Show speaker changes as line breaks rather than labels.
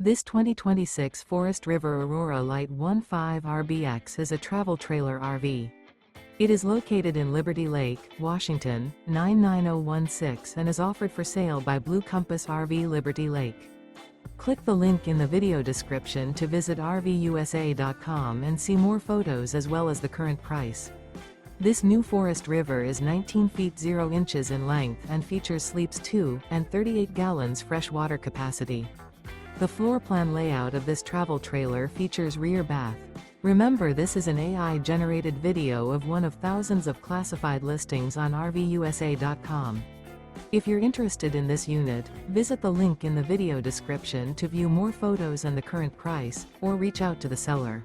This 2026 Forest River Aurora Light 15 RBX is a travel trailer RV. It is located in Liberty Lake, Washington, 99016 and is offered for sale by Blue Compass RV Liberty Lake. Click the link in the video description to visit RVUSA.com and see more photos as well as the current price. This new Forest River is 19 feet 0 inches in length and features sleeps 2 and 38 gallons fresh water capacity. The floor plan layout of this travel trailer features rear bath. Remember, this is an AI-generated video of one of thousands of classified listings on RVUSA.com. If you're interested in this unit, visit the link in the video description to view more photos and the current price, or reach out to the seller.